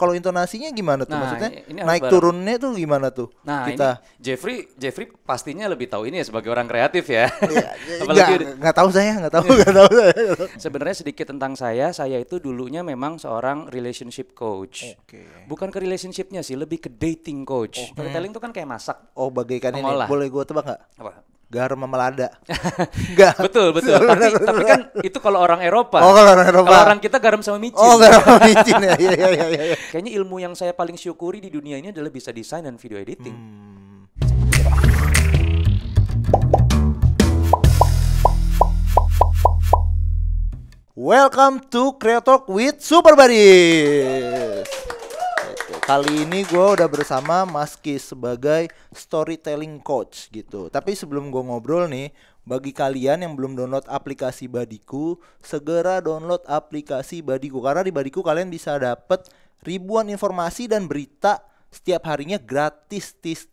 kalau intonasinya gimana tuh? Nah, Maksudnya ini harus naik bareng. turunnya tuh gimana tuh? Nah, Kita ini Jeffrey pastinya lebih tahu ini ya sebagai orang kreatif ya. ya, Apalagi nggak tahu saya, nggak tahu saya. sebenarnya sedikit tentang saya itu dulunya memang seorang relationship coach. Oke. Bukan ke relationshipnya sih, lebih ke dating coach. Storytelling itu kan kayak masak. Oh, bagaikan ini. Mengolah. Boleh gue tebak nggak? Apa? Garam sama lada. Enggak. Betul. Tapi kan itu kalau orang Eropa. Oh, kalau orang Eropa. Kalau orang kita garam sama micin. Oh, garam sama micin ya. Iya. Kayaknya ilmu yang saya paling syukuri di dunia ini adalah bisa desain dan video editing. Welcome to Creator with Super Buddies. Kali ini gue udah bersama Mas Kis sebagai storytelling coach gitu. Tapi sebelum gue ngobrol nih, bagi kalian yang belum download aplikasi Badiku, segera download aplikasi Badiku. Karena di Badiku kalian bisa dapet ribuan informasi dan berita setiap harinya gratis, tis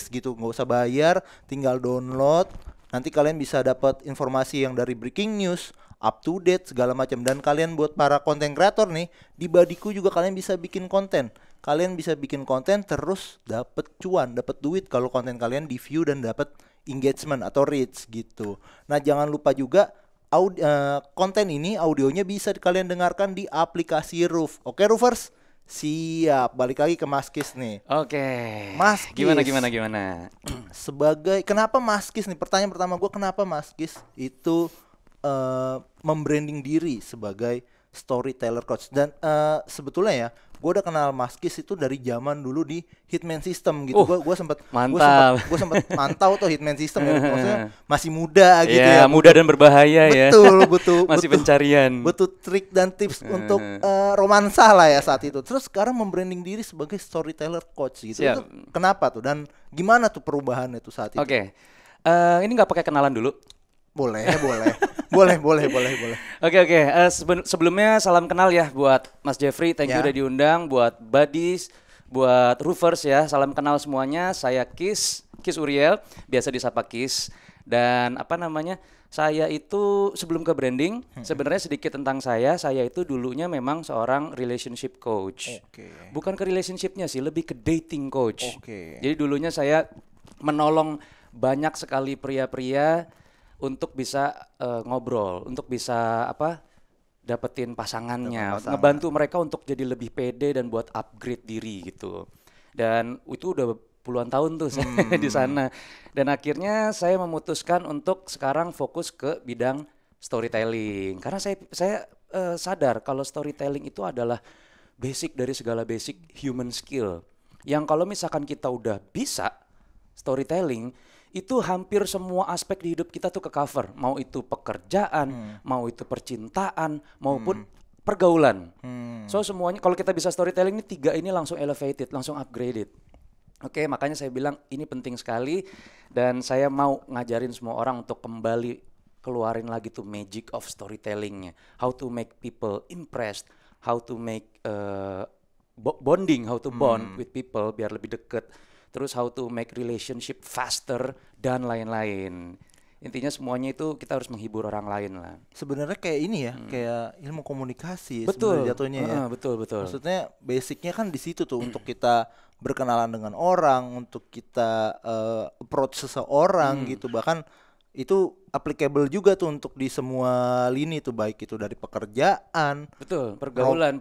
gitu. Nggak usah bayar, tinggal download. Nanti kalian bisa dapat informasi yang dari breaking news, up to date segala macam. Dan kalian buat para konten kreator nih, di Badiku juga kalian bisa bikin konten. Kalian bisa bikin konten terus dapat cuan, dapat duit kalau konten kalian di view dan dapat engagement atau reach gitu. Nah, jangan lupa juga konten ini audionya bisa kalian dengarkan di aplikasi Roof. Oke, Roofers? Siap, balik lagi ke Mas Kis nih. Oke. Mas Kis. Gimana? Sebagai kenapa Mas Kis nih? Pertanyaan pertama gue, kenapa Mas Kis itu membranding diri sebagai storyteller coach? Dan sebetulnya ya, gue udah kenal Mas Kis itu dari zaman dulu di Hitman System gitu. Gue sempat mantau tuh Hitman System ya. Maksudnya masih muda gitu ya. Muda dan berbahaya ya. Betul. Masih pencarian. Butuh trik dan tips untuk romansa lah ya saat itu. Terus sekarang membranding diri sebagai storyteller coach gitu. Itu kenapa tuh? Dan gimana tuh perubahannya tuh saat itu? Oke. Ini nggak pakai kenalan dulu. Boleh. Oke. Sebelumnya salam kenal ya buat Mas Jeffrey, thank you udah diundang. Buat Buddies, buat Roofers ya, salam kenal semuanya. Saya Kis Uriel, biasa disapa Kis. Dan saya itu sebelum ke branding, sebenarnya sedikit tentang saya itu dulunya memang seorang relationship coach. Bukan ke relationshipnya sih, lebih ke dating coach. Jadi dulunya saya menolong banyak sekali pria-pria untuk bisa ngobrol, untuk bisa dapetin pasangannya, ngebantu mereka untuk jadi lebih pede dan buat upgrade diri gitu. Dan itu udah puluhan tahun tuh saya di sana. Dan akhirnya saya memutuskan untuk sekarang fokus ke bidang storytelling. Karena saya sadar kalau storytelling itu adalah basic dari segala basic human skill. Yang kalau misalkan kita udah bisa storytelling, itu hampir semua aspek di hidup kita tuh ke cover. Mau itu pekerjaan, mau itu percintaan, maupun pergaulan. So semuanya kalau kita bisa storytelling ini 3 ini langsung elevated, langsung upgraded. Oke, makanya saya bilang ini penting sekali. Dan saya mau ngajarin semua orang untuk kembali keluarin lagi tuh magic of storytellingnya. How to make people impressed, how to make bonding, how to bond with people biar lebih deket. Terus how to make relationship faster dan lain-lain. Intinya semuanya itu kita harus menghibur orang lain lah. Sebenarnya kayak ini ya, kayak ilmu komunikasi Betul. Jatuhnya ya. Betul. Maksudnya basicnya kan di situ tuh untuk kita berkenalan dengan orang, untuk kita approach seseorang gitu. Bahkan itu applicable juga tuh untuk di semua lini tuh, baik itu dari pekerjaan, betul, pergaulan,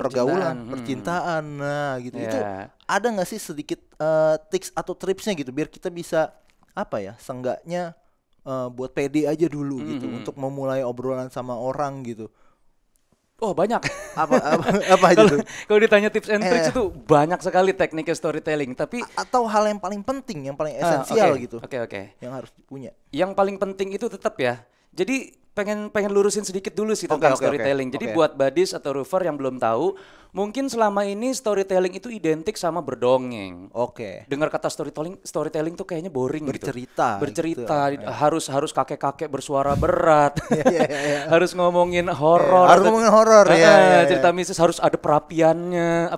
percintaan, nah gitu. Itu ada nggak sih sedikit tips atau tripsnya gitu biar kita bisa seenggaknya buat pede aja dulu gitu untuk memulai obrolan sama orang gitu. Oh, banyak. Apa aja tuh? Kalau ditanya tips and tricks itu banyak sekali tekniknya storytelling, tapi atau hal yang paling penting, yang paling esensial gitu. Oke. Yang harus punya. Yang paling penting itu tetap ya. Jadi pengen lurusin sedikit dulu sih tentang storytelling. Jadi buat buddies atau roofer yang belum tahu, mungkin selama ini storytelling itu identik sama berdongeng. Dengar kata storytelling tuh kayaknya boring bercerita gitu. Harus kakek-kakek bersuara berat. Harus ngomongin horor. Cerita mistis harus ada perapiannya.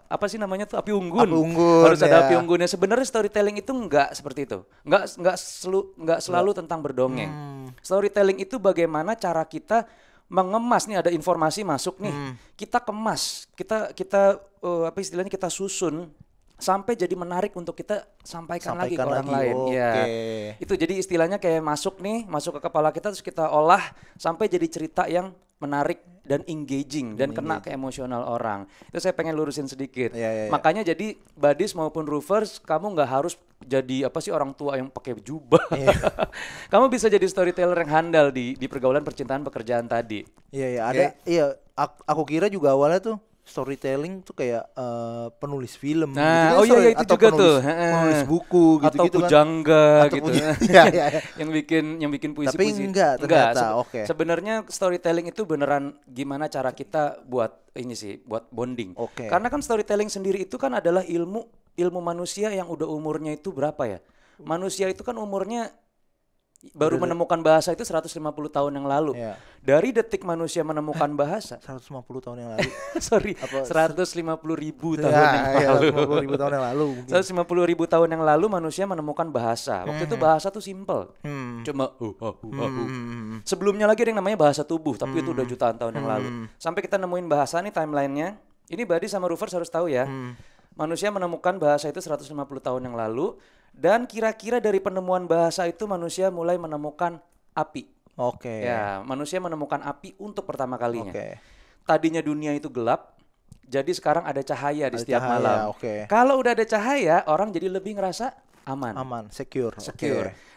Apa sih namanya tuh? Api unggun. Harus ada api unggunnya. Sebenarnya storytelling itu enggak seperti itu. Enggak selalu tentang berdongeng. Storytelling itu bagaimana cara kita mengemas nih, ada informasi masuk nih, kita kemas, kita apa istilahnya, kita susun sampai jadi menarik untuk kita sampaikan lagi ke orang lain. Ya, itu jadi istilahnya kayak masuk ke kepala kita, terus kita olah sampai jadi cerita yang menarik dan engaging dan kena ke emosional orang. Itu saya pengen lurusin sedikit. Makanya jadi Badis maupun Roofers, kamu nggak harus jadi apa sih orang tua yang pakai jubah. Kamu bisa jadi storyteller yang handal di pergaulan percintaan pekerjaan tadi. Ada. Iya, aku kira juga awalnya tuh storytelling tuh kayak penulis film gitu. Itu atau juga penulis buku gitu atau pujangga kan. gitu. yang bikin puisi-puisi. Tapi enggak ternyata. Sebenarnya storytelling itu beneran gimana cara kita buat ini sih, buat bonding. Karena kan storytelling sendiri itu kan adalah ilmu manusia yang udah umurnya itu berapa ya? Manusia itu kan umurnya baru menemukan bahasa itu 150 tahun yang lalu. Dari detik manusia menemukan bahasa 150 tahun yang lalu. 150.000 tahun yang lalu. 150.000 tahun yang lalu. 150.000 tahun yang lalu manusia menemukan bahasa. Waktu itu bahasa tuh simple. Cuma sebelumnya lagi ada yang namanya bahasa tubuh, tapi itu udah jutaan tahun yang lalu. Sampai kita nemuin bahasa nih, timelinenya. Ini Buddy sama Roofers harus tahu ya. Manusia menemukan bahasa itu 150 tahun yang lalu. Dan kira-kira dari penemuan bahasa itu manusia mulai menemukan api. Ya, manusia menemukan api untuk pertama kalinya. Tadinya dunia itu gelap, jadi sekarang ada cahaya di setiap malam. Kalau udah ada cahaya, orang jadi lebih ngerasa aman, secure.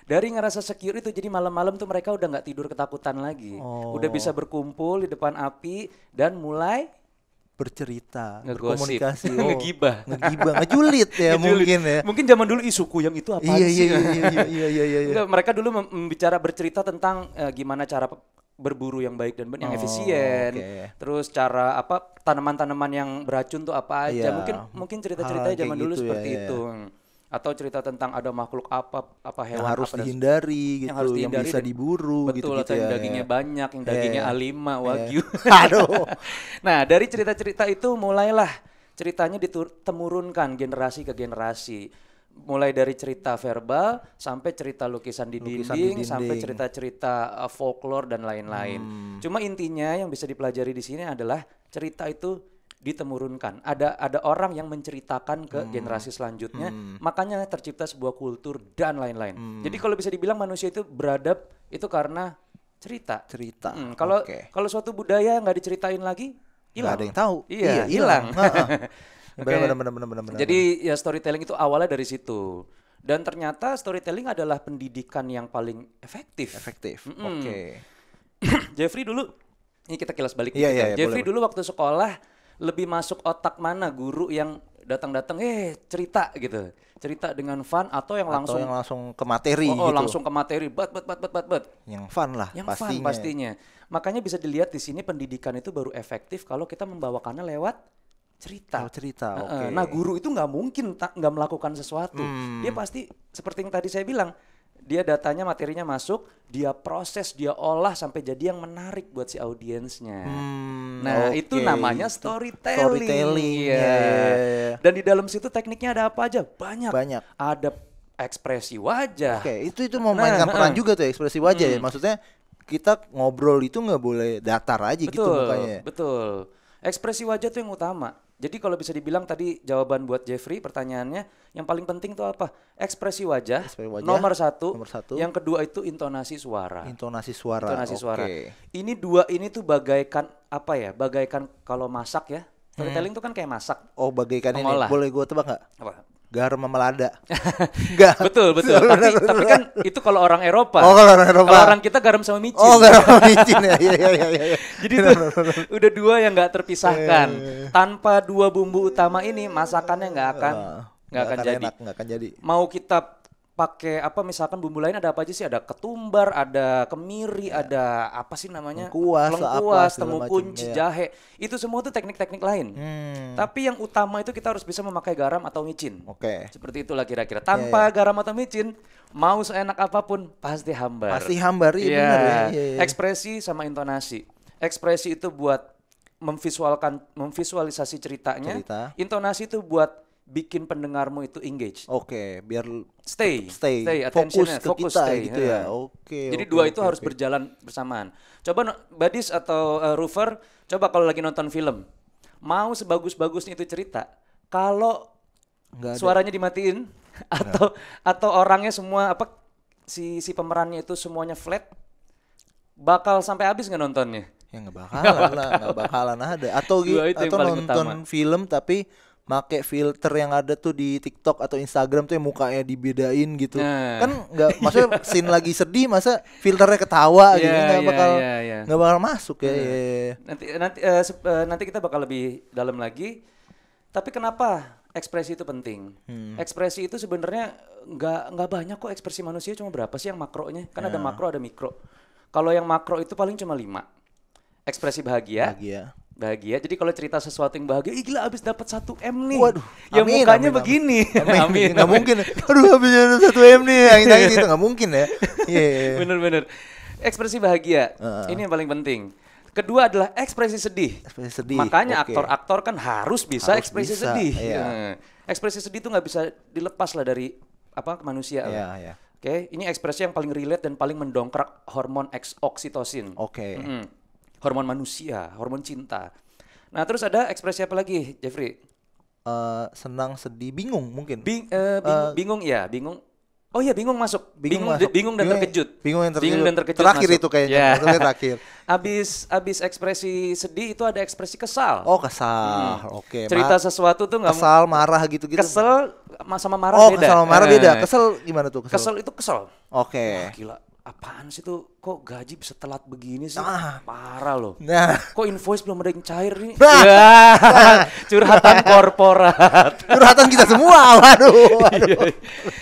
Dari ngerasa secure itu, jadi malam-malam tuh mereka udah nggak tidur ketakutan lagi. Udah bisa berkumpul di depan api dan mulai bercerita, ngegosip, berkomunikasi, ngegibah, ngejulit ya. Mungkin zaman dulu suku yang itu apa sih? Iya. Mereka dulu bercerita tentang gimana cara berburu yang baik dan yang efisien. Terus cara apa tanaman-tanaman yang beracun tuh apa aja. Mungkin cerita-ceritanya zaman dulu seperti itu. Atau cerita tentang ada makhluk apa hewan yang harus apa dihindari gitu, yang bisa diburu gitu, atau yang dagingnya banyak, yang dagingnya A5, Wagyu. Aduh. Nah, dari cerita-cerita itu mulailah ceritanya ditemurunkan generasi ke generasi. Mulai dari cerita verbal sampai cerita lukisan di dinding sampai cerita-cerita folklore dan lain-lain. Cuma intinya yang bisa dipelajari di sini adalah cerita itu ditemurunkan. Ada orang yang menceritakan ke generasi selanjutnya, makanya tercipta sebuah kultur dan lain-lain. Jadi kalau bisa dibilang manusia itu beradab itu karena cerita. Kalau suatu budaya nggak diceritain lagi, hilang. Nggak ada yang tahu. Iya, hilang. Benar. Jadi ya storytelling itu awalnya dari situ. Dan ternyata storytelling adalah pendidikan yang paling efektif. Jeffrey dulu, ini kita kilas balik. Jeffrey dulu waktu sekolah lebih masuk otak mana, guru yang datang-datang cerita gitu, cerita dengan fun atau yang langsung ke materi gitu. Langsung ke materi, yang fun lah, yang pastinya. Makanya bisa dilihat di sini pendidikan itu baru efektif kalau kita membawakannya lewat cerita. Nah, guru itu nggak mungkin nggak melakukan sesuatu. Dia pasti seperti yang tadi saya bilang, dia datanya, materinya masuk, dia proses, dia olah sampai jadi yang menarik buat si audiensnya. Itu namanya storytelling. Dan di dalam situ tekniknya ada apa aja? Banyak. Ada ekspresi wajah. Itu memainkan peran juga tuh, ekspresi wajah ya. Maksudnya kita ngobrol itu nggak boleh datar aja gitu mukanya. Betul. Ekspresi wajah tuh yang utama. Jadi kalau bisa dibilang tadi jawaban buat Jeffrey pertanyaannya, yang paling penting itu apa? Ekspresi wajah. Nomor satu. Yang kedua itu intonasi suara. Ini dua ini tuh bagaikan apa ya? Bagaikan kalau masak ya. Storytelling tuh kan kayak masak. Bagaikan pengolah. Ini. Boleh gue tebak nggak? Apa? Garam sama lada. Betul. tapi kan itu kalau orang Eropa. Kalau orang Eropa. Kalau orang kita garam sama micin. Garam sama micin ya. Iya. Jadi itu udah dua yang nggak terpisahkan. Tanpa dua bumbu utama ini masakannya nggak akan jadi. Nggak akan jadi. Mau kita pakai apa, misalkan bumbu lain ada apa aja sih? Ada ketumbar, ada kemiri, ada apa sih namanya? Lengkuas, temu kunci, jahe. Itu semua tuh teknik-teknik lain. Tapi yang utama itu kita harus bisa memakai garam atau micin. Seperti itulah kira-kira. Tanpa garam atau micin, mau seenak apapun pasti hambar. Iya benar ya. Ekspresi sama intonasi. Ekspresi itu buat memvisualisasi ceritanya. Intonasi itu buat bikin pendengarmu itu engage. Oke, biar Stay, fokus attention-nya, ke kita gitu ya. Oke. Jadi oke, dua oke, itu harus oke. berjalan bersamaan. Coba Badis atau Roofer, coba kalau lagi nonton film, mau sebagus-bagusnya itu cerita, kalau Nggak ada. suaranya dimatiin atau orangnya semua si pemerannya itu semuanya flat, bakal sampai habis nggak nontonnya? Ya nggak bakalan lah, nggak bakalan ada. Atau Dua itu yang atau paling nonton utama. film tapi make filter yang ada tuh di TikTok atau Instagram tuh yang mukanya dibedain gitu. Nah. Kan nggak, maksudnya scene lagi sedih masa filternya ketawa gitu, Iya, nggak iya, bakal iya. nggak bakal masuk ya. Iya, iya. Nanti kita bakal lebih dalam lagi. Tapi kenapa ekspresi itu penting? Ekspresi itu sebenarnya nggak banyak kok, ekspresi manusia cuma berapa sih yang makronya? Kan ada makro ada mikro. Kalau yang makro itu paling cuma 5. Ekspresi bahagia. Bahagia. Jadi kalau cerita sesuatu yang bahagia, gila abis dapat 1 M nih. Waduh, ya amin, mukanya amin, begini. Amin. Nggak mungkin. Aduh, habisnya 1 M nih, yang gitu nggak mungkin ya. Iya. Bener-bener. Ekspresi bahagia. Ini yang paling penting. Kedua adalah ekspresi sedih. Ekspresi sedih. Makanya Oke. aktor-aktor kan harus bisa Harus ekspresi bisa, sedih. iya. Ekspresi sedih itu nggak bisa dilepas lah dari kemanusiaan. Iya, iya. Oke, ini ekspresi yang paling relate dan paling mendongkrak hormon oksitosin. Oke. Hormon manusia, hormon cinta. Nah, terus ada ekspresi apa lagi, Jeffrey? Senang, sedih, bingung mungkin. Bingung ya, bingung. Oh iya, bingung masuk. Bingung Bingung dan terkejut. Bingung dan terkejut. masuk. Terakhir itu kayaknya. Ya. Itu terakhir. Abis ekspresi sedih itu ada ekspresi kesal. Oh, kesal. Oke. Cerita sesuatu tuh nggak kesal, marah gitu-gitu. kesel sama marah Oh, beda. kesal sama marah beda. Kesel gimana tuh? Kesel itu kesel. Oke. Wah, gila. Apaan sih tuh? Kok gaji bisa telat begini sih? Ah. Parah loh. Nah, Kok invoice belum ada yang cair nih? Nah. Ya, curhatan korporat. curhatan kita semua. Waduh.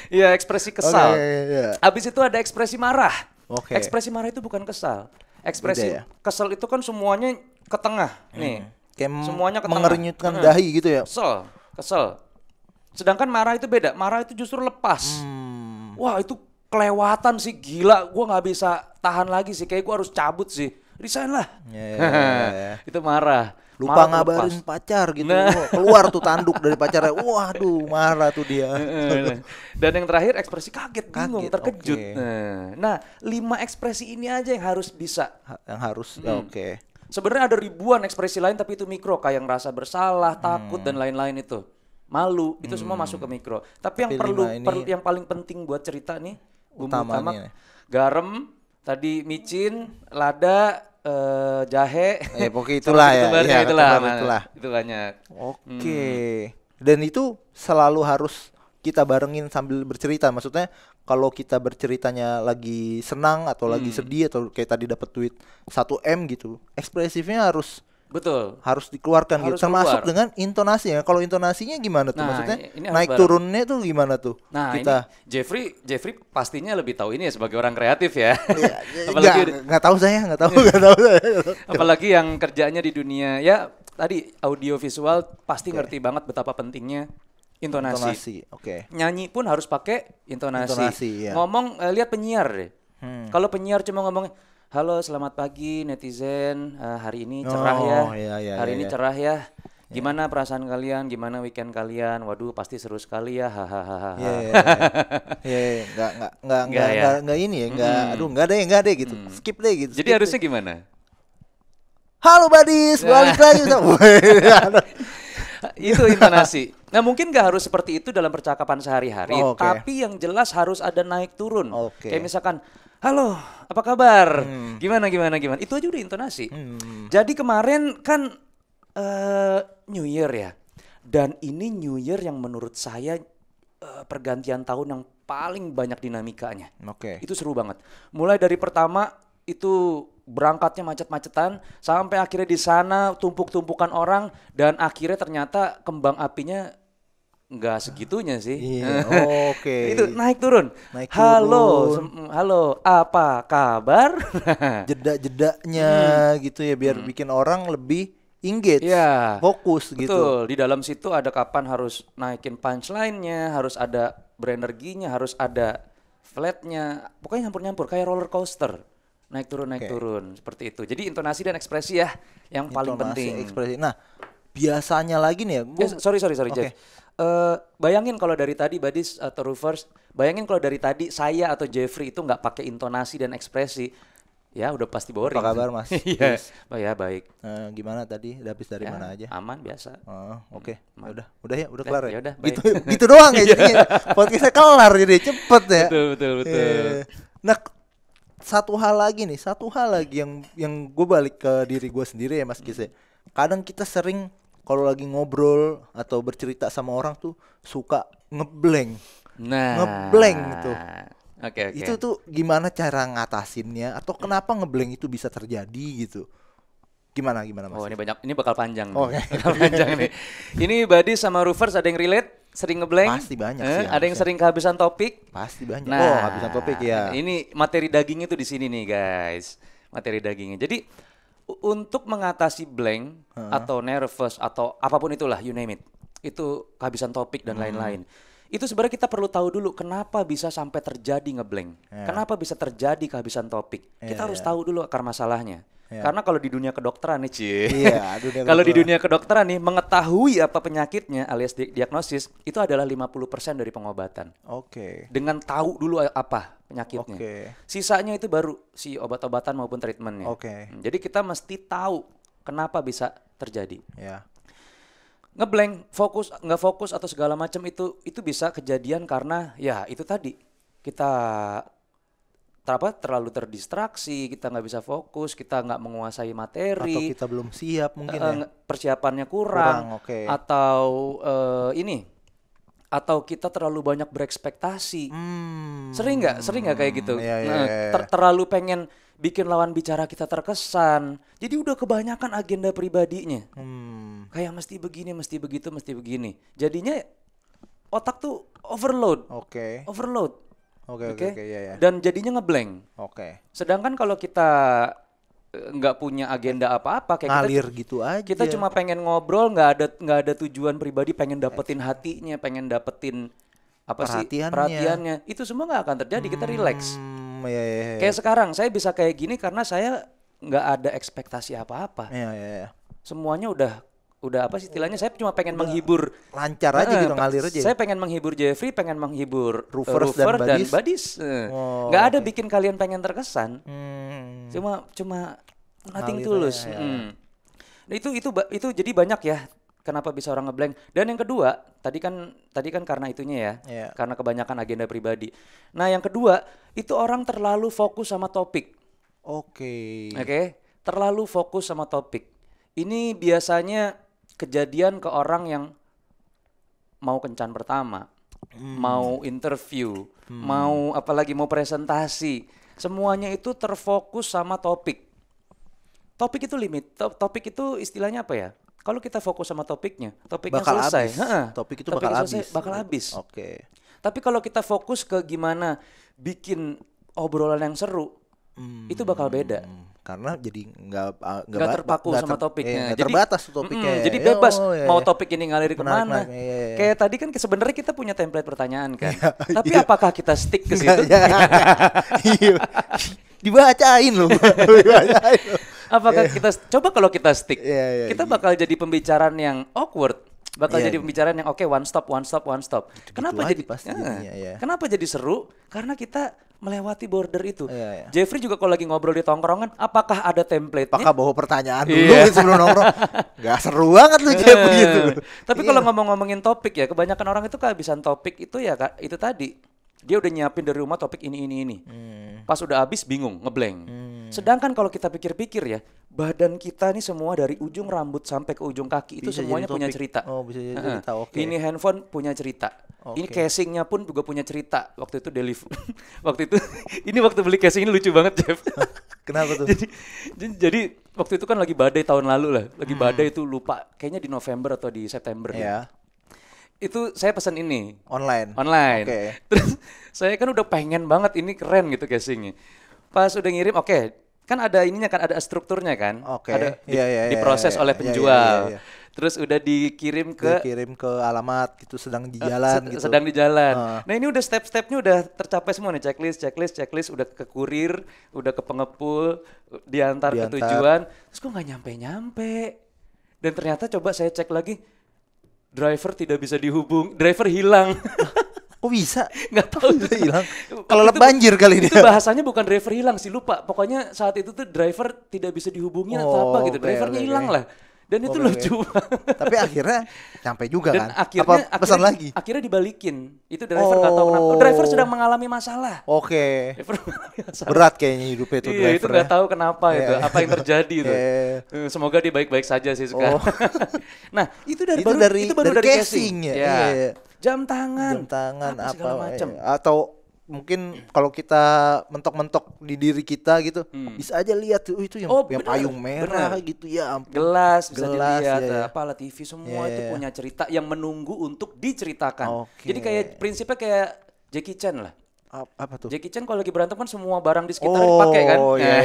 Iya, ekspresi kesal. Oke, iya. Habis itu ada ekspresi marah. Oke. Ekspresi marah itu bukan kesal. Ekspresi Beda ya? kesel itu kan semuanya ke tengah. Nih. Kayak Semuanya ke tengah. mengerunyutkan dahi gitu ya. Kesel. Sedangkan marah itu beda. Marah itu justru lepas. Wah, itu kelewatan sih, gila. Gua nggak bisa tahan lagi sih. Kayak gua harus cabut sih. Resign lah. Ya. Itu marah. Lupa Marah ngabarin lepas. pacar gitu. Nah. Wah, keluar tuh tanduk dari pacarnya. Waduh, marah tuh dia. Dan yang terakhir ekspresi kaget, bingung, Kaget, terkejut. oke. Nah, 5 ekspresi ini aja yang harus bisa. Yang harus. Ya, oke. Sebenarnya ada ribuan ekspresi lain tapi itu mikro, kayak ngerasa bersalah, takut dan lain-lain itu. Malu, itu semua masuk ke mikro. Tapi yang yang paling penting buat cerita nih, bumbu utama, garam, tadi micin, lada, jahe. Pokoknya itulah ya. Iya, itulah. Itu banyak. Oke. Dan itu selalu harus kita barengin sambil bercerita. Maksudnya kalau kita berceritanya lagi senang atau lagi sedih atau kayak tadi dapat duit 1 M gitu, ekspresifnya harus dikeluarkan harus gitu. Termasuk keluar dengan intonasi ya. Kalau intonasinya gimana tuh? Nah, Maksudnya ini harus naik bareng. turunnya tuh gimana tuh? Nah, kita ini Jeffrey pastinya lebih tahu ini ya sebagai orang kreatif ya. nggak tahu saya. Apalagi yang kerjanya di dunia ya tadi audio visual pasti ngerti banget betapa pentingnya intonasi. Oke. Nyanyi pun harus pakai intonasi. Iya. Ngomong lihat penyiar deh. Kalau penyiar cuma ngomong halo selamat pagi netizen, hari ini cerah ya. Hari ini cerah ya. Gimana perasaan kalian? Gimana weekend kalian? Waduh, pasti seru sekali ya. Hahaha. Nggak ini ya. Nggak deh gitu. Skip deh gitu. Jadi harusnya gimana? Halo Badis, balik lagi. Itu intonasi. Nah mungkin nggak harus seperti itu dalam percakapan sehari-hari, Oh, oke. tapi yang jelas harus ada naik turun. Oke. Kayak misalkan, halo, apa kabar? Gimana? Itu aja udah intonasi. Jadi kemarin kan New Year ya, dan ini New Year yang menurut saya pergantian tahun yang paling banyak dinamikanya. Oke. Itu seru banget. Mulai dari pertama itu berangkatnya macet-macetan sampai akhirnya di sana tumpuk-tumpukan orang dan akhirnya ternyata kembang apinya nggak segitunya sih. Iya, oke. Itu naik turun. Halo, halo, apa kabar? Jeda-jedanya gitu ya biar bikin orang lebih engage, fokus gitu. Betul. Di dalam situ ada kapan harus naikin punchline-nya, harus ada berenerginya, harus ada flatnya. Pokoknya nyampur-nyampur kayak roller coaster. Naik turun seperti itu. Jadi intonasi dan ekspresi ya yang paling penting. Ekspresi. Nah, biasanya lagi nih ya. Sorry Jeff. Bayangin kalau dari tadi Badis atau Roofers, bayangin kalau dari tadi saya atau Jeffrey itu nggak pakai intonasi dan ekspresi, ya udah pasti boring. Apa kabar Mas? Iya. Oh ya baik. Gimana tadi? Habis dari mana aja? Aman biasa. Oke. Udah ya, udah kelar ya. Ya udah, Gitu, gitu doang ya jadinya. Podcastnya kelar jadi cepet ya. Betul. Nah, satu hal lagi yang gue balik ke diri gue sendiri ya Mas Kis ya. Kadang kita sering kalau lagi ngobrol atau bercerita sama orang tuh suka ngeblank. Nah. Ngeblank gitu. Oke. Itu tuh gimana cara ngatasinnya atau kenapa ngeblank itu bisa terjadi gitu? Gimana Mas? Oh, ini bakal panjang nih. Oke. Bakal panjang nih. Ini Badis sama Roofers ada yang relate? Sering ngeblank? Pasti banyak sih. Ada yang sering kehabisan topik? Pasti banyak. Nah, kehabisan topik ya. Ini materi daging itu di sini nih, guys. Materi dagingnya. Jadi untuk mengatasi blank atau nervous atau apapun itulah, you name it. Itu kehabisan topik dan lain-lain. Itu sebenarnya kita perlu tahu dulu kenapa bisa sampai terjadi ngeblank. Kenapa bisa terjadi kehabisan topik. Kita harus tahu dulu akar masalahnya. Karena kalau di dunia kedokteran nih, kalau di dunia kedokteran nih, mengetahui apa penyakitnya alias diagnosis itu adalah 50% dari pengobatan. Oke. Dengan tahu dulu apa penyakitnya. Sisanya itu baru si obat-obatan maupun treatmentnya. Jadi kita mesti tahu kenapa bisa terjadi. Ngeblank, nggak fokus atau segala macam itu bisa kejadian karena ya itu tadi kita terlalu terdistraksi, kita nggak bisa fokus, kita nggak menguasai materi, atau kita belum siap mungkin persiapannya kurang. Atau atau kita terlalu banyak berekspektasi. Sering nggak kayak gitu? Terlalu pengen bikin lawan bicara kita terkesan. Jadi udah kebanyakan agenda pribadinya. Kayak mesti begini, mesti begitu, mesti begini. Jadinya otak tuh overload. Overload. Iya. Dan jadinya ngeblank. Sedangkan kalau kita nggak punya agenda apa-apa, kayak ngalir gitu aja. Kita cuma pengen ngobrol, nggak ada tujuan pribadi, pengen dapetin hatinya, pengen dapetin perhatiannya. Itu semua nggak akan terjadi. Kita relax. Kayak sekarang saya bisa kayak gini karena saya nggak ada ekspektasi apa-apa. Semuanya udah apa sih istilahnya, saya cuma pengen menghibur, lancar aja gitu, ngalir aja. Saya pengen menghibur Jeffrey, pengen menghibur Roofers dan Badis. Nggak ada bikin kalian pengen terkesan. Cuma nothing tulus. Nah, itu jadi banyak ya kenapa bisa orang ngeblank. Dan yang kedua, tadi kan karena itunya ya. Karena kebanyakan agenda pribadi. Nah, yang kedua, itu orang terlalu fokus sama topik. Terlalu fokus sama topik. Ini biasanya kejadian ke orang yang mau kencan pertama, mau interview, mau apalagi mau presentasi. Semuanya itu terfokus sama topik. Topik itu limit. Topik itu istilahnya apa ya? Kalau kita fokus sama topiknya bakal selesai. Topik itu bakal habis. Tapi kalau kita fokus ke gimana bikin obrolan yang seru, itu bakal beda. Karena jadi nggak terpaku sama topiknya. Jadi terbatas topiknya. Jadi bebas mau topik ini ngalir kemana. Kayak tadi kan sebenarnya kita punya template pertanyaan kan. Tapi apakah kita stick ke situ? Dibacain loh. Apakah kita coba kalau kita stick, kita bakal jadi pembicaraan yang awkward. Jadi pembicaraan yang one stop. Kenapa jadi seru? Karena kita melewati border itu. Jeffrey juga kalau lagi ngobrol di tongkrongan, apakah ada template-nya? Apakah bawa pertanyaan dulu sebelum nongkrong? Gak seru banget lu Jeffrey gitu. Tapi kalau ngomongin topik ya, kebanyakan orang itu kehabisan topik itu ya itu tadi. Dia udah nyiapin dari rumah topik ini. Pas udah habis bingung, ngeblank. Sedangkan kalau kita pikir-pikir ya, badan kita nih semua dari ujung rambut sampai ke ujung kaki itu semuanya punya cerita. Bisa jadi cerita. Ini handphone punya cerita. Ini casingnya pun juga punya cerita. Waktu itu ini waktu beli casing ini lucu banget, Jeff. Kenapa tuh? jadi waktu itu kan lagi badai tahun lalu lah. Lagi badai itu lupa, kayaknya di November atau di September. Itu saya pesan ini online. Terus saya kan udah pengen banget, ini keren gitu casingnya. Pas udah ngirim, kan ada ininya kan, ada strukturnya kan, ada diproses oleh penjual. Terus udah dikirim ke alamat gitu, sedang di jalan gitu. Sedang di jalan. Nah, ini udah step-stepnya udah tercapai semua nih, checklist udah ke kurir, udah ke pengepul, diantar ke tujuan. Terus kok nggak nyampe. Dan ternyata coba saya cek lagi, driver tidak bisa dihubung, driver hilang. Kok bisa? Nggak tahu Bisa hilang. Waktu Kalau itu- banjir kali Itu dia. bahasanya bukan driver hilang sih, lupa. Pokoknya saat itu tuh driver tidak bisa dihubungi atau apa gitu. Oke, Drivernya oke, hilang oke. lah. Dan itu Oke, lucu banget. Tapi akhirnya nyampe juga Dan kan? akhirnya Apa pesan lagi? Akhirnya dibalikin. Itu driver nggak tahu kenapa. Oh, driver sedang mengalami masalah. Oke. Driver mengalami masalah. Berat kayaknya hidupnya itu Iya, driver. itu nggak tahu kenapa itu, Iya. apa yang terjadi itu. Iya. Semoga dia baik-baik saja sih sekarang. Oh. Nah, itu dari Itu baru dari- itu baru dari dari casing casing ya? Ya. Iya. Jam tangan. Jam tangan apa, segala macam. atau mungkin kalau kita mentok-mentok di diri kita gitu bisa aja lihat tuh itu yang, Oh, yang benar, payung merah benar. gitu ya ampun. Gelas bisa Gelas, dilihat, iya, iya. apalah TV semua Iya, itu iya. punya cerita yang menunggu untuk diceritakan. Oke. Jadi kayak prinsipnya kayak Jackie Chan lah. Apa tuh? Jackie Chan kalau lagi berantem kan semua barang di sekitar dipakai kan. Oh iya,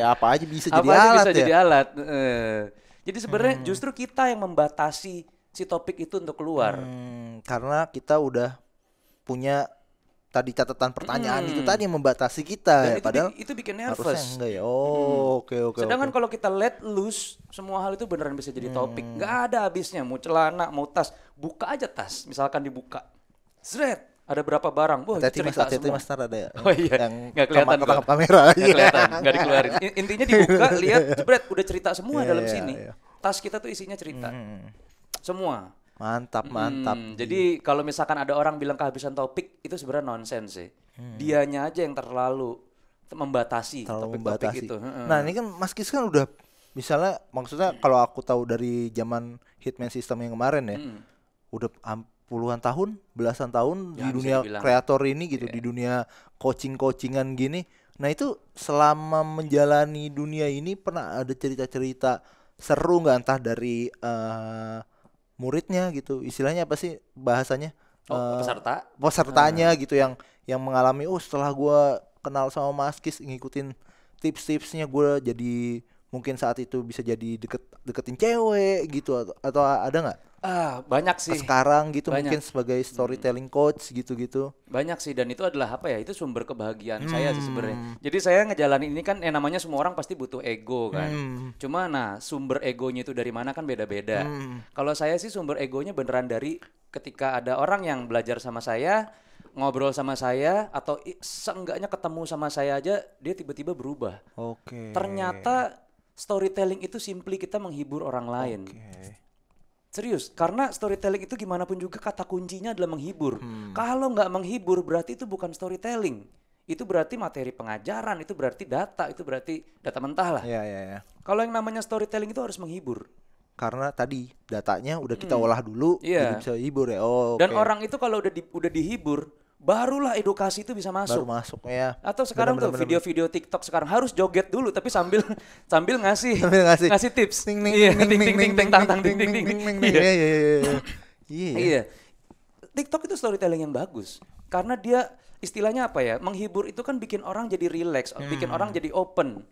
apa aja bisa jadi Apa aja alat bisa ya. jadi alat. Jadi sebenarnya justru kita yang membatasi si topik itu untuk keluar. Karena kita udah punya tadi catatan pertanyaan itu tadi yang membatasi kita Dan ya, itu, padahal itu bikin harusnya nervous. enggak ya. Oh, oke oke. Sedangkan oke. kalau kita let loose, semua hal itu beneran bisa jadi topik. Nggak ada habisnya, mau celana, mau tas, buka aja tas. Misalkan dibuka, zret, ada berapa barang, wah itu hati-hati mas, cerita hati-hati semua. mas, ntar ada ya. Oh iya, yang nggak kelihatan ketangkap kok. kamera. Nggak Iya. kelihatan, nggak dikeluarin. Intinya dibuka, lihat, jebret, udah cerita semua Iya, dalam iya, sini. iya. Tas kita tuh isinya cerita, semua. Mantap, mantap. Jadi kalau misalkan ada orang bilang kehabisan topik, itu sebenarnya nonsens sih. Dianya aja yang terlalu membatasi Terlalu topik-topik membatasi. itu. Heeh. Nah, ini kan Mas Kis kan udah misalnya maksudnya kalau aku tahu dari zaman Hitman System yang kemarin ya. Udah puluhan tahun, belasan tahun Ya, di bisa dunia dibilang. kreator ini gitu, di dunia coaching-coachingan gini. Nah, itu selama menjalani dunia ini pernah ada cerita-cerita seru nggak entah dari muridnya gitu. Istilahnya apa sih bahasanya? Oh, peserta? Pesertanya gitu yang mengalami setelah gua kenal sama Mas Kis ngikutin tips-tipsnya gua jadi mungkin saat itu bisa jadi deketin cewek gitu atau ada nggak Banyak sih. sekarang gitu Banyak. mungkin sebagai storytelling coach gitu-gitu. Banyak sih, dan itu adalah apa ya? Itu sumber kebahagiaan saya sih sebenarnya. Jadi saya ngejalanin ini kan namanya semua orang pasti butuh ego kan. Cuma sumber egonya itu dari mana kan beda-beda. Kalau saya sih sumber egonya beneran dari ketika ada orang yang belajar sama saya, ngobrol sama saya atau seenggaknya ketemu sama saya aja dia tiba-tiba berubah. Oke. Ternyata storytelling itu simply kita menghibur orang lain. Serius, karena storytelling itu gimana pun juga kata kuncinya adalah menghibur. Kalau nggak menghibur berarti itu bukan storytelling. Itu berarti materi pengajaran, itu berarti data mentah lah. Iya, iya, iya. Kalau yang namanya storytelling itu harus menghibur. Karena tadi datanya udah kita olah dulu Iya. jadi bisa hibur ya. Oh, Dan oke. orang itu kalau udah dihibur, barulah edukasi itu bisa baru masuk. masuk ya. Atau sekarang Bener, tuh bener, video-video TikTok sekarang harus joget dulu tapi sambil ngasih Sambil ngasih. tips. Ting ting Iya, ting ting ting ting ting tang tang ting ting ting. Iya. Iya, iya, iya. Iya. Iya. TikTok itu storytelling yang bagus. Karena dia istilahnya apa ya? Menghibur itu kan bikin orang jadi relax, bikin orang jadi open.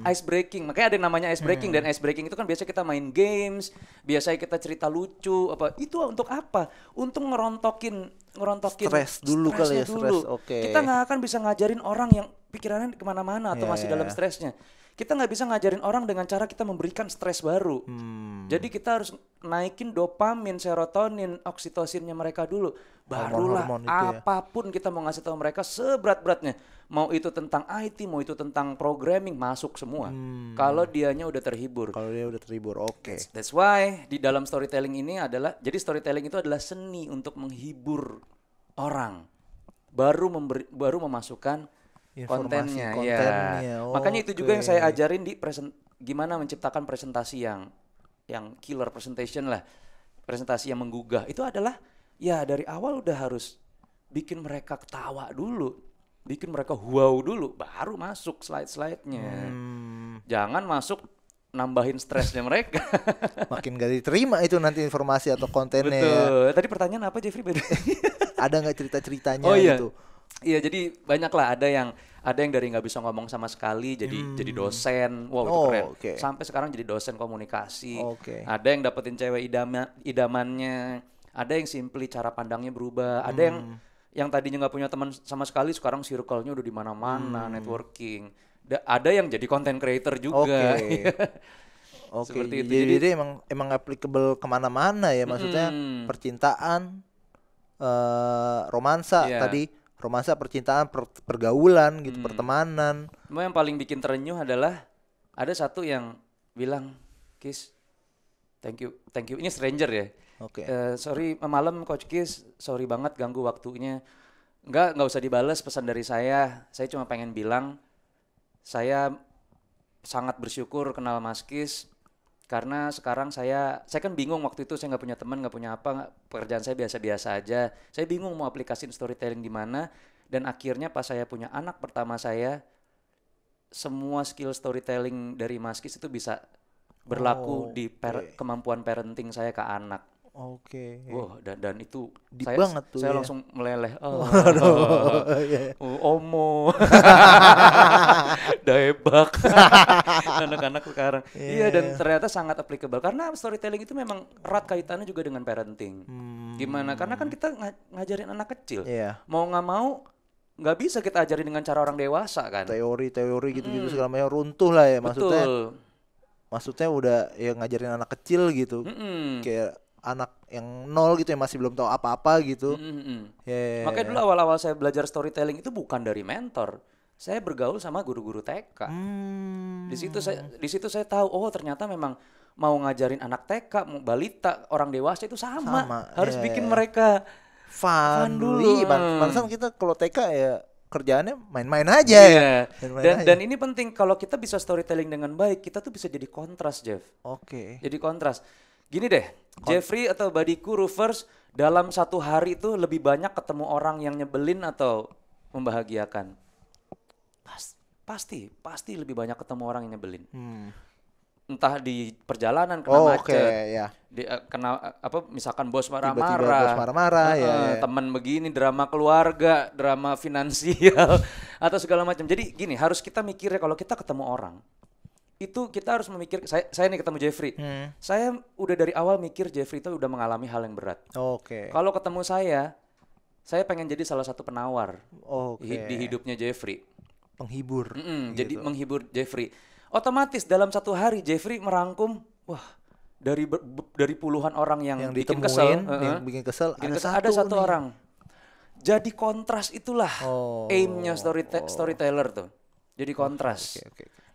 Ice breaking. Makanya ada yang namanya ice breaking dan ice breaking itu kan biasa kita main games, biasanya kita cerita lucu apa. Itu untuk apa? Untuk ngerontokin Stres dulu kali ya, stresnya stres. dulu. Oke. Kita nggak akan bisa ngajarin orang yang pikirannya kemana-mana atau Iya, masih iya. dalam stresnya. Kita nggak bisa ngajarin orang dengan cara kita memberikan stres baru. Jadi kita harus naikin dopamin, serotonin, oksitosinnya mereka dulu. Barulah Hormon-hormon itu ya. apapun kita mau ngasih tahu mereka seberat-beratnya. Mau itu tentang IT, mau itu tentang programming, masuk semua. Kalau dianya udah terhibur. Kalau dia udah terhibur, oke. That's why di dalam storytelling ini adalah, jadi storytelling itu adalah seni untuk menghibur orang. Baru memasukkan Informasi, kontennya. kontennya. Ya. Makanya itu juga yang Oke. saya ajarin di gimana menciptakan presentasi yang killer presentation lah. Presentasi yang menggugah. Itu adalah ya dari awal udah harus bikin mereka ketawa dulu. Bikin mereka wow dulu, baru masuk slide-slide-nya. Jangan masuk nambahin stresnya mereka. Makin gak diterima itu nanti informasi atau kontennya ya. Betul. Tadi pertanyaan apa Jeffrey? Ada nggak cerita-ceritanya Oh iya. gitu? Iya, jadi banyak lah ada yang dari nggak bisa ngomong sama sekali jadi dosen. Wow, itu Oh, keren. oke. Sampai sekarang jadi dosen komunikasi. Oke. Ada yang dapetin cewek idamannya. Ada yang simply cara pandangnya berubah. Ada yang tadinya nggak punya teman sama sekali sekarang circle-nya udah di mana-mana, networking. Ada yang jadi content creator juga. Oke. Oke, Seperti itu. jadi emang applicable kemana-mana ya, maksudnya percintaan, romansa Iya. tadi, romansa, percintaan, pergaulan gitu, pertemanan. Cuma yang paling bikin terenyuh adalah ada satu yang bilang, Kis, thank you. Ini stranger ya. Oke. Sorry malam Coach Kis, sorry banget ganggu waktunya. Nggak usah dibales pesan dari saya. Saya cuma pengen bilang, saya sangat bersyukur kenal Mas Kis. Karena sekarang saya kan bingung waktu itu, saya nggak punya teman, nggak punya apa, pekerjaan saya biasa-biasa aja. Saya bingung mau aplikasiin storytelling di mana. Dan akhirnya pas saya punya anak pertama saya, semua skill storytelling dari Mas Kis itu bisa berlaku di kemampuan parenting saya ke anak. Oke. Wah, dan itu Deep saya banget tuh ya. langsung meleleh. Iya. Omo. Daebak. Anak-anak sekarang. Iya, dan ternyata sangat applicable karena storytelling itu memang erat kaitannya juga dengan parenting. Gimana? Karena kan kita ngajarin anak kecil. Iya. Mau nggak mau nggak bisa kita ajarin dengan cara orang dewasa kan. Teori-teori gitu-gitu segala macam runtuh lah ya, maksudnya. Betul. Maksudnya udah ya ngajarin anak kecil gitu. Kayak anak yang nol gitu, yang masih belum tahu apa-apa gitu. Makanya dulu awal-awal saya belajar storytelling itu bukan dari mentor. Saya bergaul sama guru-guru TK. Di situ saya tahu, oh ternyata memang mau ngajarin anak TK, mau balita, orang dewasa itu sama. Harus bikin mereka fun dulu. Pantesan kita kalau TK ya kerjaannya main-main aja ya. Dan ini penting, kalau kita bisa storytelling dengan baik, kita tuh bisa jadi kontras, Jeff. Oke. Jadi kontras. Gini deh, Jeffrey atau badiku Roofers dalam satu hari itu lebih banyak ketemu orang yang nyebelin atau membahagiakan? Pasti lebih banyak ketemu orang yang nyebelin. Entah di perjalanan kena macet, kena misalkan bos marah-marah, teman begini, drama keluarga, drama finansial atau segala macam. Jadi gini, harus kita mikirnya kalau kita ketemu orang, itu kita harus memikir, saya nih ketemu Jeffrey, saya udah dari awal mikir Jeffrey itu udah mengalami hal yang berat. Kalau ketemu saya pengen jadi salah satu penawar di hidupnya Jeffrey. Penghibur. Gitu. Jadi menghibur Jeffrey. Otomatis dalam satu hari Jeffrey merangkum, wah dari puluhan orang yang bikin kesel, ada satu orang. Jadi kontras itulah aimnya storyteller tuh. Jadi kontras.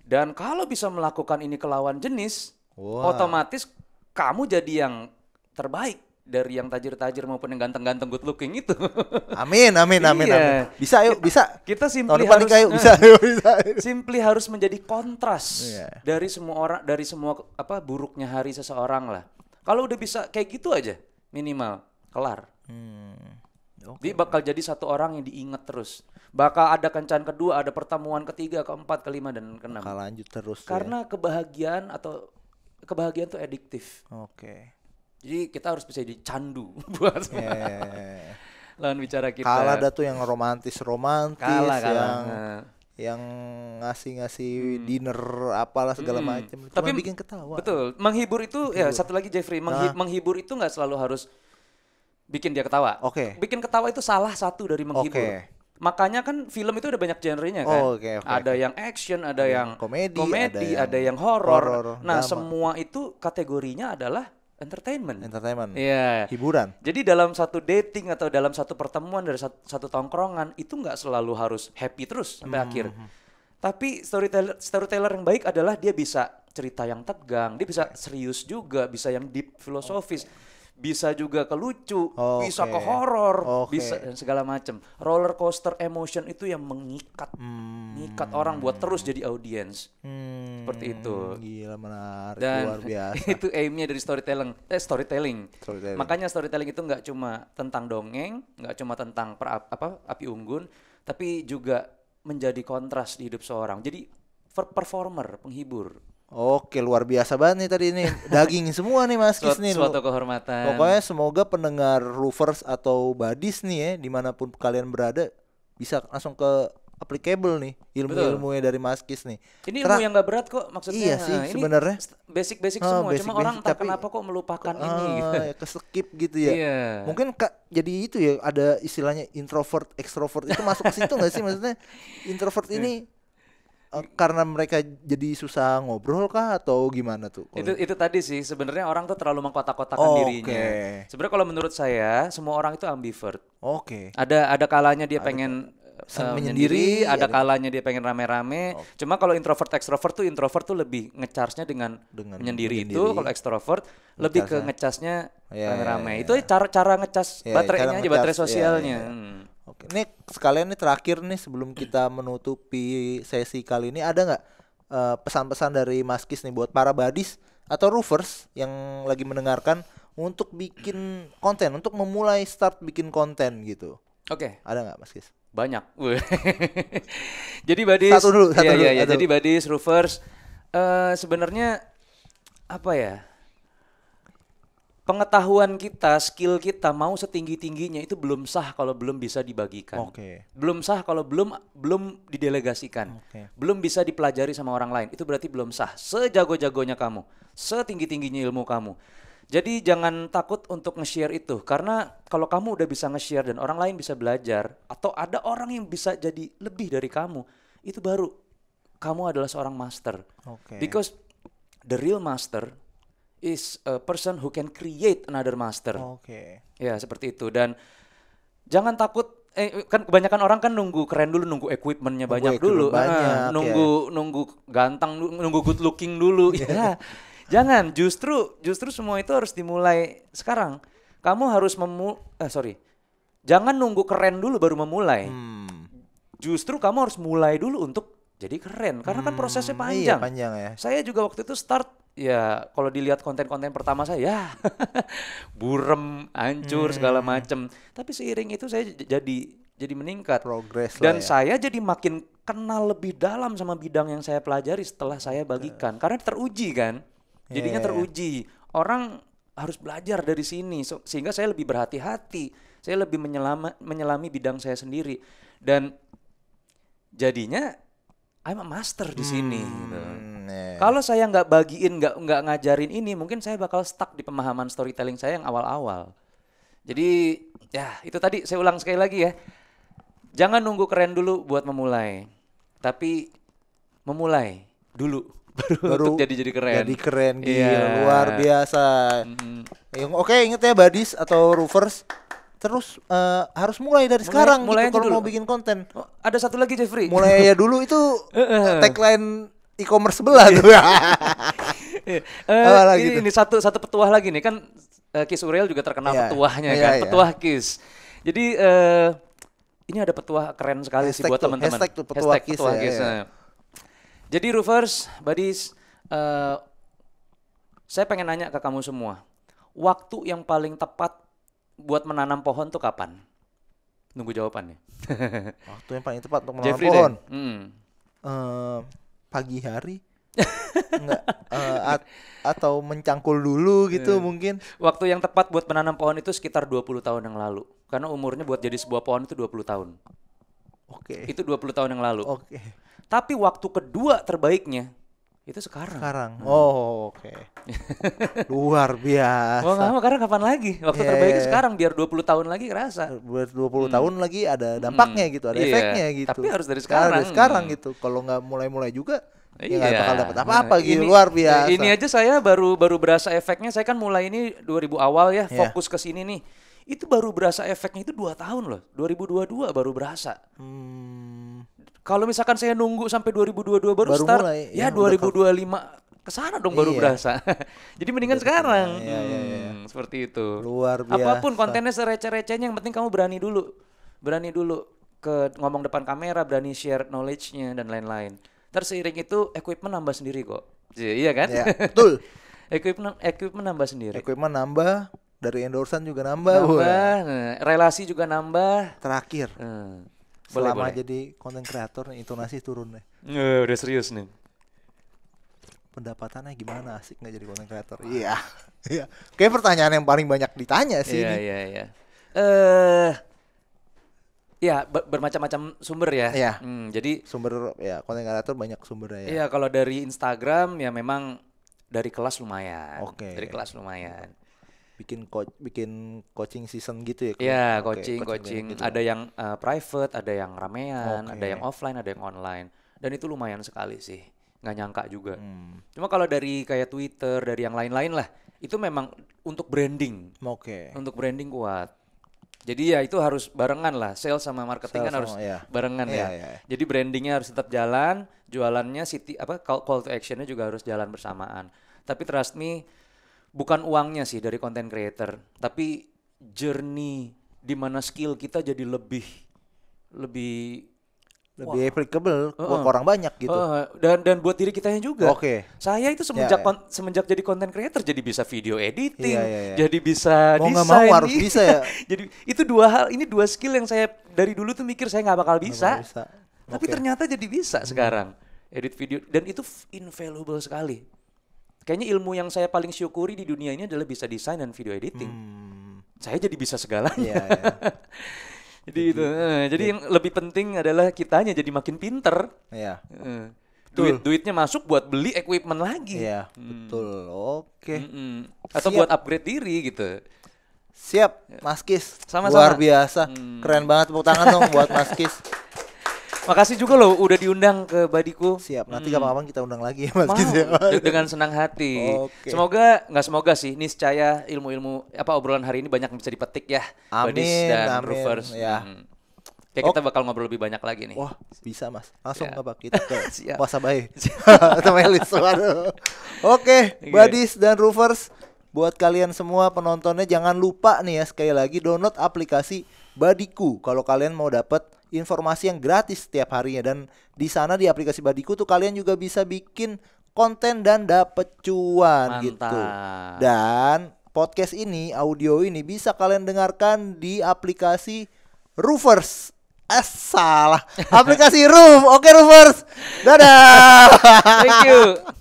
Dan kalau bisa melakukan ini ke lawan jenis, otomatis kamu jadi yang terbaik dari yang tajir-tajir maupun yang ganteng-ganteng good looking itu. Amin. Bisa yuk, bisa. Kita simply harus menjadi kontras dari semua orang, dari semua buruknya hari seseorang lah. Kalau udah bisa kayak gitu aja, minimal kelar. Dia bakal jadi satu orang yang diingat terus. Bakal ada kencan kedua, ada pertemuan ketiga, keempat, kelima, dan keenam. Bakal lanjut terus. Karena kebahagiaan tuh adiktif. Jadi kita harus bisa jadi candu buat lawan bicara kita. Kalah ada tuh yang romantis, yang ngasih dinner apalah segala macam. Tapi bikin ketawa. Betul. Menghibur itu ya satu lagi Jeffrey, menghibur itu nggak selalu harus bikin dia ketawa. Bikin ketawa itu salah satu dari menghibur. Makanya kan film itu ada banyak genrenya kan. Ada yang action, ada yang komedi, ada yang horor. Nah, semua itu kategorinya adalah entertainment. Iya. Hiburan. Jadi dalam satu dating atau dalam satu pertemuan dari satu tongkrongan itu nggak selalu harus happy terus sampai akhir. Tapi storyteller yang baik adalah dia bisa cerita yang tegang, dia bisa serius juga, bisa yang deep filosofis. Bisa juga ke lucu, bisa ke horor, bisa dan segala macam. Roller coaster emotion itu yang mengikat orang buat terus jadi audiens. Seperti itu. Gila, menarik, dan luar biasa. Itu aimnya dari storytelling. Makanya storytelling itu nggak cuma tentang dongeng, nggak cuma tentang api unggun, tapi juga menjadi kontras di hidup seorang. Jadi performer, penghibur. Oke, luar biasa banget nih tadi nih. Daging semua nih Mas Kis nih. Suatu kehormatan. Pokoknya semoga pendengar Roofers atau Buddies nih ya, dimanapun kalian berada, bisa langsung ke applicable nih ilmu-ilmunya dari Mas Kis nih. Ini ilmu yang gak berat kok maksudnya. Iya sih sebenarnya. Basic semua, cuma orang entah kenapa kok melupakan ini gitu. Keskip gitu ya. Mungkin jadi itu ya, ada istilahnya introvert, extrovert itu masuk ke situ gak sih? Maksudnya introvert ini karena mereka jadi susah ngobrol kah atau gimana tuh? Itu tadi sih sebenarnya orang tuh terlalu mengkotak-kotakan Oh, dirinya. Sebenarnya kalau menurut saya semua orang itu ambivert. Oke. Ada kalanya dia pengen menyendiri, ada ada- kalanya dia pengen rame-rame. Cuma kalau introvert introvert tuh lebih ngecharge-nya dengan menyendiri. Itu menyendiri. kalau extrovert lebih ke ngecasnya Iya, rame-rame. iya, Itu cara ngecas Iya, baterainya cara aja, baterai ngecas, iya, sosialnya. iya. Oke, ini sekalian nih terakhir nih sebelum kita menutupi sesi kali ini ada nggak pesan-pesan dari Mas Kis nih buat para badis atau roofers yang lagi mendengarkan untuk bikin konten, untuk memulai start bikin konten gitu? Oke. Ada nggak Mas Kis? Banyak. Jadi badis. Satu dulu. Iya. Jadi badis, roofers. Sebenarnya apa ya? Pengetahuan kita, skill kita mau setinggi-tingginya itu belum sah kalau belum bisa dibagikan. Oke. Belum sah kalau belum didelegasikan. Oke. Belum bisa dipelajari sama orang lain. Itu berarti belum sah. Sejago-jagonya kamu, setinggi-tingginya ilmu kamu. Jadi jangan takut untuk nge-share itu, karena kalau kamu udah bisa nge-share dan orang lain bisa belajar, atau ada orang yang bisa jadi lebih dari kamu, itu baru kamu adalah seorang master. Oke. Because the real master is a person who can create another master. Oke. Ya, seperti itu. Dan jangan takut, kan kebanyakan orang kan nunggu keren dulu, nunggu equipmentnya banyak dulu, banyak, nunggu ganteng, nunggu good looking dulu. Ya, jangan. Justru semua itu harus dimulai sekarang. Kamu harus jangan nunggu keren dulu baru memulai. Justru kamu harus mulai dulu untuk jadi keren, karena kan prosesnya panjang. Iya, panjang ya. Saya juga waktu itu start, ya kalau dilihat konten-konten pertama saya, ya burem, hancur segala macem. Tapi seiring itu saya jadi meningkat. Progress Dan lah ya. saya jadi makin kenal lebih dalam sama bidang yang saya pelajari setelah saya bagikan. Karena teruji kan, jadinya Iya. teruji. Orang harus belajar dari sini, sehingga saya lebih berhati-hati. Saya lebih menyelami bidang saya sendiri. Dan jadinya I'm a master di sini. Gitu. Iya. Kalau saya nggak bagiin, nggak ngajarin ini, mungkin saya bakal stuck di pemahaman storytelling saya yang awal-awal. Jadi ya itu tadi saya ulang sekali lagi ya. Jangan nunggu keren dulu buat memulai, tapi memulai dulu baru untuk jadi keren. Jadi keren, gila, Iya. luar biasa. Oke, inget ya badis atau roofers, terus harus mulai dari sekarang mulai gitu aja kalau dulu. mau bikin konten. Oh, ada satu lagi Jeffrey. Mulai ya dulu itu tagline e-commerce sebelah tuh. Apa lagi tuh? Ini satu petuah lagi nih kan, Kis Uriel juga terkenal Iya. petuahnya Iya, kan, iya. petuah Kis. Jadi ini ada petuah keren sekali sih Hashtag buat tuh, teman-teman. hashtag tuh, petuah Hashtag Kis ya, iya. Nah. Jadi roofers, buddies, saya pengen nanya ke kamu semua, waktu yang paling tepat buat menanam pohon tuh kapan? Nunggu jawabannya. Waktu yang paling tepat untuk menanam Jeffrey pohon. deh. Pagi hari. Enggak atau mencangkul dulu gitu mungkin. Waktu yang tepat buat menanam pohon itu sekitar 20 tahun yang lalu. Karena umurnya buat jadi sebuah pohon itu 20 tahun. Oke. Itu 20 tahun yang lalu. Oke. Tapi waktu kedua terbaiknya itu sekarang. Sekarang. Oh, oke. Luar biasa. Mau nggak mau, karena kapan lagi? Waktu Iya, terbaiknya iya. sekarang, biar 20 tahun lagi kerasa. Buat 20 tahun lagi ada dampaknya gitu, ada Iya, efeknya gitu. tapi harus dari Karena sekarang. dari sekarang gitu. Kalau nggak mulai-mulai juga ya nggak bakal dapat apa-apa Nah, gitu. Luar biasa. Ini aja saya baru berasa efeknya. Saya kan mulai ini 2000 awal ya, Iya. fokus ke sini nih. Itu baru berasa efeknya itu 2 tahun loh. 2022 baru berasa. Kalau misalkan saya nunggu sampai 2022 baru Baru start, mulai, ya yang udah 2025 kesana dong baru Iya. berasa. Jadi mendingan sekarang. Iya, iya, iya. Seperti itu. Luar biasa. Apapun kontennya sereceh-recehnya, yang penting kamu berani dulu. Berani dulu ke ngomong depan kamera, berani share knowledge-nya dan lain-lain. Terus seiring itu equipment nambah sendiri kok. Iya kan? Ya, betul. equipment nambah sendiri. Equipment nambah, dari endorsan juga nambah. Nambah, Wah. nah, relasi juga nambah. Terakhir, Boleh, selama boleh. jadi konten kreator nih, intonasi turun deh. Udah serius nih. Pendapatannya gimana, asik nggak jadi konten kreator? Iya. Iya. Kayak pertanyaan yang paling banyak ditanya sih Iya, ini. iya. Ya, bermacam-macam sumber ya. Iya. Jadi Sumber ya konten kreator banyak sumbernya ya. iya, kalau dari Instagram ya memang dari kelas lumayan. Oke. Dari kelas lumayan. Bikin coaching season gitu ya. Iya, Oke, coaching. banyak gitu. Ada yang private, ada yang ramean, Oke. ada yang offline, ada yang online. Dan itu lumayan sekali sih, nggak nyangka juga. Cuma kalau dari kayak Twitter, dari yang lain-lain lah, itu memang untuk branding. Oke. Untuk branding kuat. Jadi ya itu harus barengan lah, sales sama marketing Sales kan harus sama, iya. barengan Iya, ya. iya. Jadi brandingnya harus tetap jalan, jualannya call to actionnya juga harus jalan bersamaan. Tapi trust me, bukan uangnya sih dari content creator, tapi journey di mana skill kita jadi lebih Applicable ke orang banyak gitu. dan buat diri kitanya juga. Oke. Saya itu semenjak jadi content creator jadi bisa video editing, Iya. jadi bisa Mau nggak desain. mau harus bisa ya. Jadi itu dua skill yang saya dari dulu tuh mikir saya nggak bakal bisa. Tapi Oke. ternyata jadi bisa sekarang. Edit video dan itu invaluable sekali. Kayaknya ilmu yang saya paling syukuri di dunia ini adalah bisa desain dan video editing. Saya jadi bisa segalanya. Iya. Jadi itu. Jadi yang lebih penting adalah kitanya jadi makin pinter. Iya. Duitnya masuk buat beli equipment lagi. Iya, betul. Oke. Atau Siap. buat upgrade diri gitu. Siap, Mas Kis. Sama-sama. Luar biasa. Keren banget, tepuk tangan dong buat Mas Kis. Makasih juga loh udah diundang ke Badiku. Siap, nanti kapan-kapan kita undang lagi ya Mas Mau, Kis ya. dengan senang hati. Oke. Semoga sih niscaya ilmu-ilmu obrolan hari ini banyak yang bisa dipetik ya. Badis dan amin. Roofers. Ya. Kayak kita bakal ngobrol lebih banyak lagi nih. Wah, bisa Mas. Langsung Ya. apa kita ke Siap. Puasa Bae. Atau Melis. Waduh. Oke, Badis dan Roofers, buat kalian semua penontonnya jangan lupa nih ya, sekali lagi download aplikasi Badiku kalau kalian mau dapat informasi yang gratis setiap harinya. Dan di sana di aplikasi Badiku tuh kalian juga bisa bikin konten dan dapet cuan. Mantap. Gitu. Dan podcast ini, audio ini bisa kalian dengarkan di aplikasi Roofers. Salah. Aplikasi Roof. Oke, Roofers. Dadah. Thank you.